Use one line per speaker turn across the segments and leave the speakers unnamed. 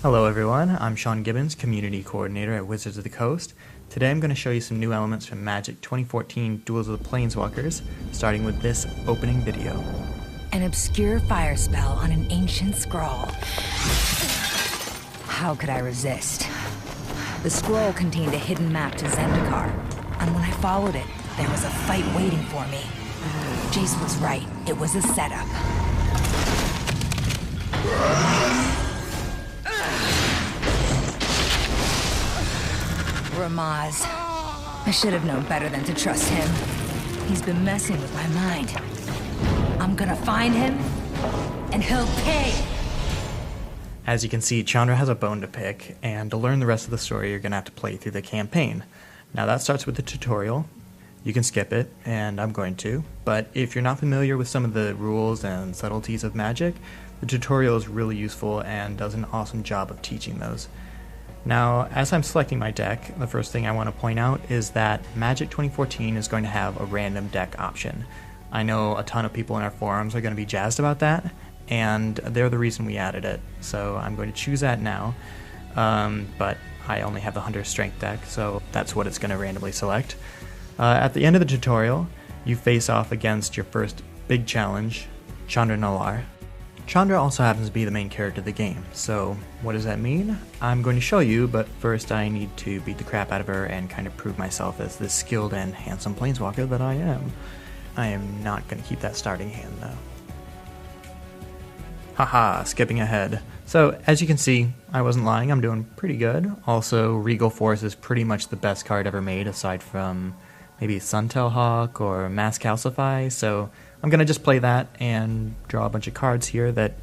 Hello everyone, I'm Sean Gibbons, Community Coordinator at Wizards of the Coast. Today I'm going to show you some new elements from Magic 2014 Duels of the Planeswalkers, starting with this opening video.
An obscure fire spell on an ancient scroll. How could I resist? The scroll contained a hidden map to Zendikar, and when I followed it, there was a fight waiting for me. Jace was right, it was a setup. Ramaz. I should have known better than to trust him. He's been messing with my mind. I'm gonna find him, and he'll pay!
As you can see, Chandra has a bone to pick, and to learn the rest of the story, you're going to have to play through the campaign. Now that starts with the tutorial. You can skip it, and I'm going to, but if you're not familiar with some of the rules and subtleties of Magic, the tutorial is really useful and does an awesome job of teaching those. Now, as I'm selecting my deck, the first thing I want to point out is that Magic 2014 is going to have a random deck option. I know a ton of people in our forums are going to be jazzed about that, and they're the reason we added it, so I'm going to choose that now, but I only have the Hunter Strength deck, so that's what it's going to randomly select. At the end of the tutorial, you face off against your first big challenge, Chandra Nalaar. Chandra also happens to be the main character of the game, so what does that mean? I'm going to show you, but first I need to beat the crap out of her and kind of prove myself as the skilled and handsome planeswalker that I am. I am not going to keep that starting hand though. Haha, skipping ahead. So, as you can see, I wasn't lying, I'm doing pretty good. Also, Regal Force is pretty much the best card ever made, aside from maybe Suntail Hawk or Mass Calcify, so I'm going to just play that and draw a bunch of cards here that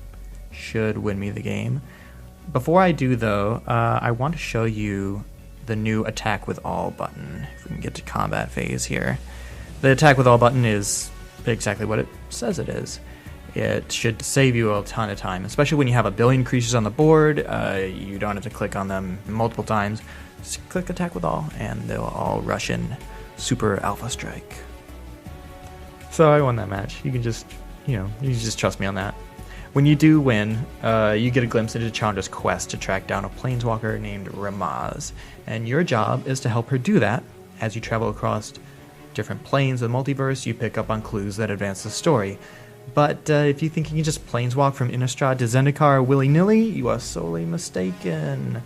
should win me the game. Before I do, though, I want to show you the new Attack with All button, if we can get to combat phase here. The Attack with All button is exactly what it says it is. It should save you a ton of time, especially when you have a billion creatures on the board. You don't have to click on them multiple times. Just click Attack with All, and they'll all rush in Super Alpha Strike. So I won that match. You can just, you just trust me on that. When you do win, you get a glimpse into Chandra's quest to track down a planeswalker named Ramaz, and your job is to help her do that. As you travel across different planes of the multiverse, you pick up on clues that advance the story. But if you think you can just planeswalk from Innistrad to Zendikar willy-nilly, you are sorely mistaken.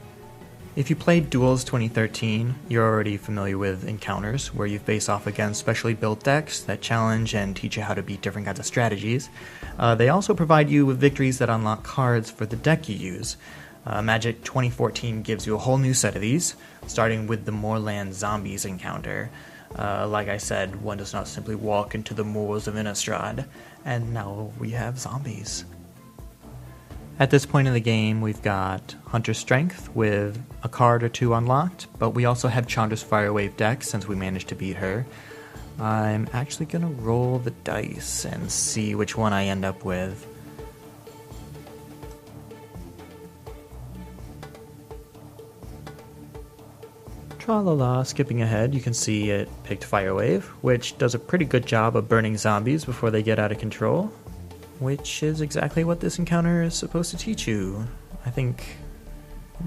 If you played Duels 2013, you're already familiar with encounters, where you face off against specially built decks that challenge and teach you how to beat different kinds of strategies. They also provide you with victories that unlock cards for the deck you use. Magic 2014 gives you a whole new set of these, starting with the Moorland Zombies encounter. Like I said, one does not simply walk into the moors of Innistrad, and now we have zombies. At this point in the game, we've got Hunter Strength with a card or two unlocked, but we also have Chandra's Firewave deck since we managed to beat her. I'm actually going to roll the dice and see which one I end up with. Tra-la-la, skipping ahead, you can see it picked Firewave, which does a pretty good job of burning zombies before they get out of control, which is exactly what this encounter is supposed to teach you. I think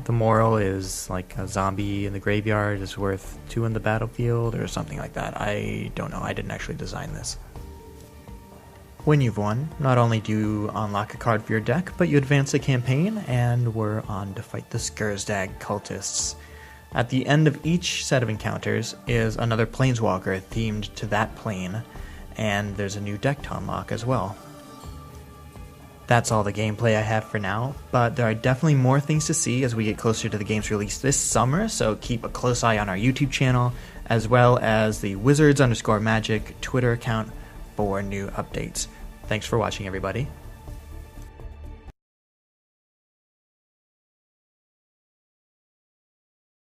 the moral is like a zombie in the graveyard is worth 2 in the battlefield or something like that. I don't know, I didn't actually design this. When you've won, not only do you unlock a card for your deck, but you advance the campaign, and we're on to fight the Skurzdag cultists. At the end of each set of encounters is another planeswalker themed to that plane, and there's a new deck to unlock as well. That's all the gameplay I have for now, but there are definitely more things to see as we get closer to the game's release this summer, so keep a close eye on our YouTube channel, as well as the Wizards_Magic Twitter account for new updates. Thanks for watching, everybody.